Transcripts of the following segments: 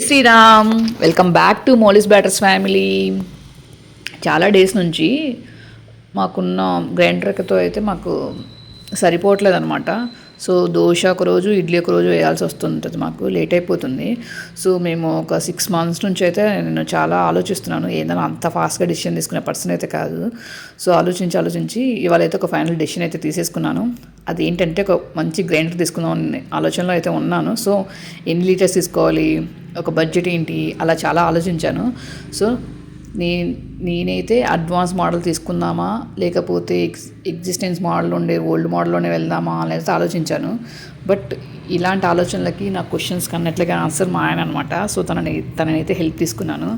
Sriram, welcome back to Molly's batters family. చాలా days నుంచి మాకున్న గ్రైండర్తో అయితే మాకు సరిపోవట్లేదు అనమాట. సో దోశ ఒక రోజు, ఇడ్లీ ఒక రోజు వేయాల్సి వస్తుంటుంది, మాకు లేట్ అయిపోతుంది. సో మేము ఒక 6 months నుంచి అయితే నేను చాలా ఆలోచిస్తున్నాను. ఏదైనా అంత ఫాస్ట్గా డెసిషన్ తీసుకునే పర్సన్ అయితే కాదు. సో ఆలోచించి ఇవాళ అయితే ఒక ఫైనల్ డెసిషన్ అయితే తీసేసుకున్నాను. అది ఏంటంటే ఒక మంచి గ్రైండర్ తీసుకుందాం అనే ఆలోచనలో అయితే ఉన్నాను. సో ఎన్ని లీటర్స్ తీసుకోవాలి, ఒక బడ్జెట్ ఏంటి, అలా చాలా ఆలోచించాను. సో నేనైతే అడ్వాన్స్ మోడల్ తీసుకుందామా, లేకపోతే ఎగ్జిస్టెన్స్ మోడల్ ఉండే ఓల్డ్ మోడల్లోనే వెళ్దామా అనేది ఆలోచించాను. బట్ ఇలాంటి ఆలోచనలకి నా క్వశ్చన్స్ కన్నట్లుగా ఆన్సర్ మా ఆయన అనమాట. సో తననైతే హెల్ప్ తీసుకున్నాను.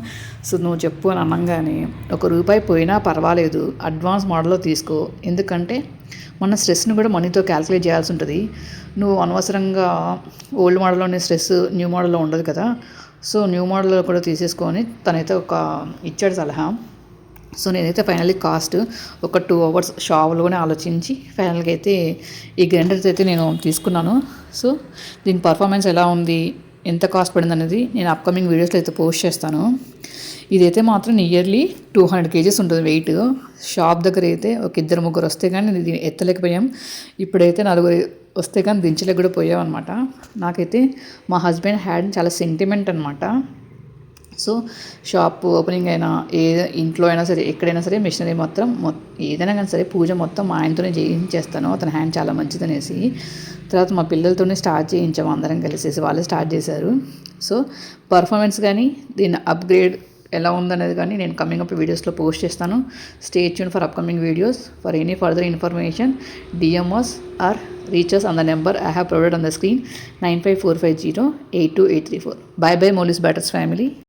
సో నువ్వు చెప్పు అని అనగానే, ₹1 పోయినా పర్వాలేదు, అడ్వాన్స్ మోడల్లో తీసుకో. ఎందుకంటే మన స్ట్రెస్ని కూడా మనీతో క్యాల్కులేట్ చేయాల్సి ఉంటుంది. నువ్వు అనవసరంగా ఓల్డ్ మోడల్లోనే స్ట్రెస్ న్యూ మోడల్లో ఉండదు కదా. సో న్యూ మోడల్లో కూడా తీసేసుకొని తనైతే ఇచ్చాడు సలహా. సో నేనైతే ఫైనల్లీ కాస్ట్ ఒక 2 hours షాపులోనే ఆలోచించి ఫైనల్గా అయితే ఈ గ్రైండర్స్ అయితే నేను తీసుకున్నాను. సో దీని పర్ఫార్మెన్స్ ఎలా ఉంది, ఎంత కాస్ట్ పడింది అనేది నేను అప్కమింగ్ వీడియోస్లో అయితే పోస్ట్ చేస్తాను. ఇదైతే మాత్రం నియర్లీ 200 kgs ఉంటుంది వెయిట్. షాప్ దగ్గర అయితే ఒక 2-3 వస్తే కానీ ఇది ఎత్తలేకపోయాం. ఇప్పుడైతే 4 వస్తే కానీ దించలేక కూడా పోయాం అనమాట. నాకైతే మా హస్బెండ్ హ్యాడ్ చాలా సెంటిమెంట్ అనమాట. సో షాప్ ఓపెనింగ్ అయినా, ఇంట్లో అయినా సరే, ఎక్కడైనా సరే మిషనరీ ఏదైనా కానీ సరే పూజ మొత్తం మా ఆయనతోనే చేయించేస్తాను. అతని హ్యాండ్ చాలా మంచిదనేసి. తర్వాత మా పిల్లలతోనే స్టార్ట్ చేయించాము అందరం కలిసేసి, వాళ్ళే స్టార్ట్ చేశారు. సో పర్ఫార్మెన్స్ కానీ దీని అప్గ్రేడ్ ఎలా ఉందనేది కానీ నేను కమింగ్ అప్ వీడియోస్లో పోస్ట్ చేస్తాను. Stay tune for upcoming videos. For any further information DM us or reach us on the number I have provided on the screen, 9545082834. Bye bye Molis Batters family.